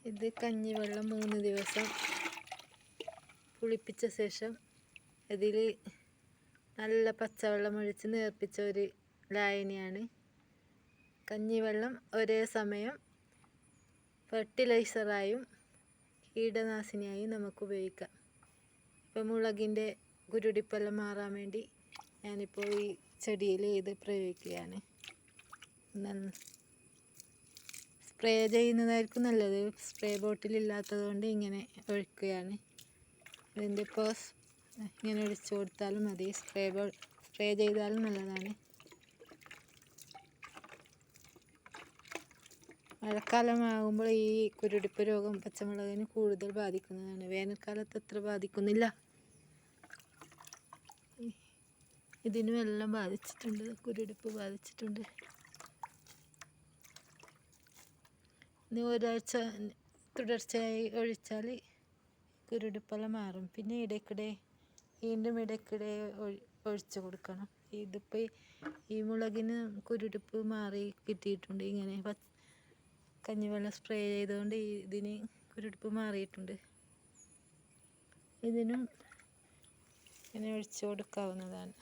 ഇത് കഞ്ഞിവെള്ളം 3 ദിവസം പുളിപ്പിച്ച ശേഷം ഇതിൽ നല്ല പച്ചവെള്ളം ഒഴിച്ച് നേർപ്പിച്ച ഒരു ലായനിയാണ്. കഞ്ഞിവെള്ളം ഒരേ സമയം ഫെർട്ടിലൈസറായും കീടനാശിനിയായും നമുക്ക് ഉപയോഗിക്കാം. ഇപ്പം മുളകിൻ്റെ കുരുടിപ്പെല്ലാം മാറാൻ വേണ്ടി ഞാനിപ്പോൾ ഈ ചെടിയിൽ ഇത് പ്രയോഗിക്കുകയാണ്. സ്പ്രേ ചെയ്യുന്നതായിരിക്കും നല്ലത്. സ്പ്രേ ബോട്ടിലില്ലാത്തത് കൊണ്ട് ഇങ്ങനെ ഒഴിക്കുകയാണ്. ഇതിൻ്റെ ഇപ്പോൾ ഇങ്ങനെ ഒഴിച്ചു കൊടുത്താലും മതി. സ്പ്രേ ചെയ്താലും നല്ലതാണ്. മഴക്കാലമാകുമ്പോൾ ഈ കുരുടിപ്പ് രോഗം പച്ചമുളകിന് കൂടുതൽ ബാധിക്കുന്നതാണ്. വേനൽക്കാലത്ത് അത്ര ബാധിക്കുന്നില്ല. ഇതിനും എല്ലാം ബാധിച്ചിട്ടുണ്ട്, കുരുടിപ്പ് ബാധിച്ചിട്ടുണ്ട്. ഇനി ഒരാഴ്ച തുടർച്ചയായി ഒഴിച്ചാൽ കുരുടിപ്പെല്ലാം മാറും. പിന്നെ വീണ്ടും ഇടയ്ക്കിടെ ഒഴിച്ചു കൊടുക്കണം. ഇതിപ്പോൾ ഈ മുളകിന് കുരുടിപ്പ് മാറി കിട്ടിയിട്ടുണ്ട്. ഇങ്ങനെ കഞ്ഞിവെള്ളം സ്പ്രേ ചെയ്തുകൊണ്ട് ഇതിന് കുരുടിപ്പ് മാറിയിട്ടുണ്ട്. ഇതിനും ഇങ്ങനെ ഒഴിച്ചു കൊടുക്കാവുന്നതാണ്.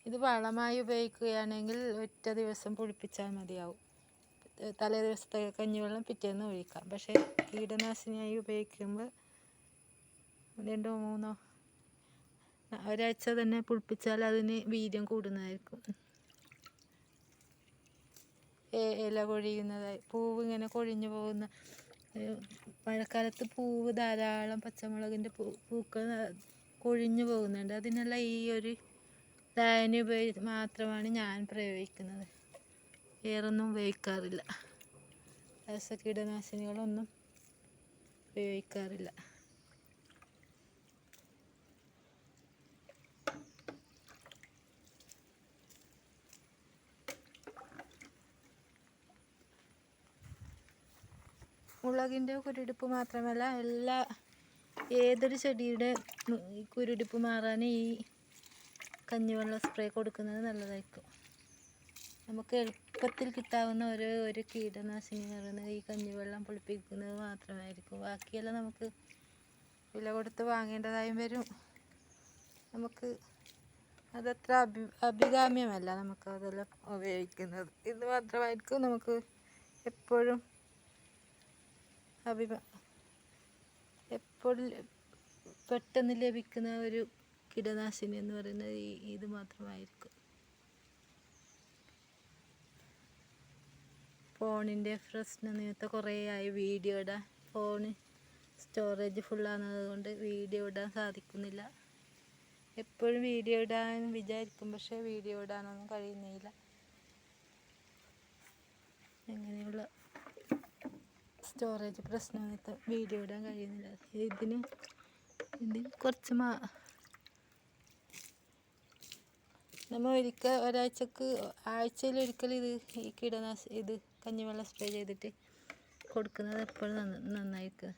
ഇത് വളമായി ഉപയോഗിക്കുകയാണെങ്കിൽ ഒറ്റ ദിവസം പുളിപ്പിച്ചാൽ മതിയാവും. തലേ ദിവസത്തെ കഞ്ഞിവെള്ളം പിറ്റേന്ന് ഒഴിക്കാം. പക്ഷേ കീടനാശിനിയായി ഉപയോഗിക്കുമ്പോൾ 2-3 ഒരാഴ്ച തന്നെ പുളിപ്പിച്ചാൽ അതിന് വീര്യം കൂടുന്നതായിരിക്കും. ഇല കൊഴിയുന്നതായി, പൂവ് ഇങ്ങനെ കൊഴിഞ്ഞു പോകുന്ന, മഴക്കാലത്ത് പൂവ് ധാരാളം പച്ചമുളകിൻ്റെ പൂക്കൾ കൊഴിഞ്ഞു പോകുന്നുണ്ട്. അതിനെല്ലാം ഈ ഒരു ലായനി മാത്രമാണ് ഞാൻ പ്രയോഗിക്കുന്നത്. വേറൊന്നും ഉപയോഗിക്കാറില്ല. രാസകീടനാശിനികളൊന്നും ഉപയോഗിക്കാറില്ല. മുളകിൻ്റെ കുരുടിപ്പ് മാത്രമല്ല, ഏതൊരു ചെടിയുടെ കുരുടിപ്പ് മാറാൻ ഈ കഞ്ഞിവെള്ളം സ്പ്രേ കൊടുക്കുന്നത് നല്ലതായിരിക്കും. നമുക്ക് എളുപ്പത്തിൽ കിട്ടാവുന്ന ഒരു കീടനാശിനി എന്ന് പറയുന്നത് ഈ കഞ്ഞിവെള്ളം പുളിപ്പിക്കുന്നത് മാത്രമായിരിക്കും. ബാക്കിയെല്ലാം നമുക്ക് വില കൊടുത്ത് വാങ്ങേണ്ടതായും വരും. നമുക്ക് അതത്ര അഭികാമ്യമല്ല നമുക്ക് അതെല്ലാം ഉപയോഗിക്കുന്നത്. ഇത് മാത്രമായിരിക്കും നമുക്ക് എപ്പോഴും പെട്ടെന്ന് ലഭിക്കുന്ന ഒരു കീടനാശിനി എന്ന് പറയുന്നത് ഇത് മാത്രമായിരിക്കും. ഫോണിൻ്റെ പ്രശ്നം നിമിത്തം കുറേ ആയി വീഡിയോ ഇടാൻ. ഫോണ് സ്റ്റോറേജ് ഫുള്ളാകുന്നത് കൊണ്ട് വീഡിയോ ഇടാൻ സാധിക്കുന്നില്ല. എപ്പോഴും വീഡിയോ ഇടാൻ വിചാരിക്കും, പക്ഷേ വീഡിയോ ഇടാനൊന്നും കഴിയുന്നില്ല. അങ്ങനെയുള്ള സ്റ്റോറേജ് പ്രശ്നം നിമിത്തം വീഡിയോ ഇടാൻ കഴിയുന്നില്ല. ഇതിന് കുറച്ച് നമ്മൾ ആഴ്ചയിലൊരിക്കൽ ഇത് കഞ്ഞിവെള്ളം സ്പ്രേ ചെയ്തിട്ട് കൊടുക്കുന്നത് എപ്പോഴും നന്നായിരിക്കും.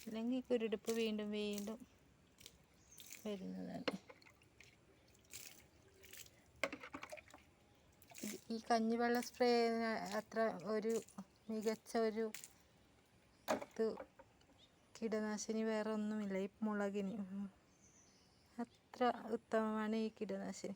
അല്ലെങ്കിൽ കുരുടിപ്പ് വീണ്ടും വരുന്നതാണ്. ഈ കഞ്ഞിവെള്ളം സ്പ്രേ അത്ര ഒരു മികച്ച ഒരു കീടനാശിനി വേറെ ഒന്നുമില്ല. ഈ മുളകിന് അത്ര ഉത്തമമാണ് ഈ കീടനാശിനി.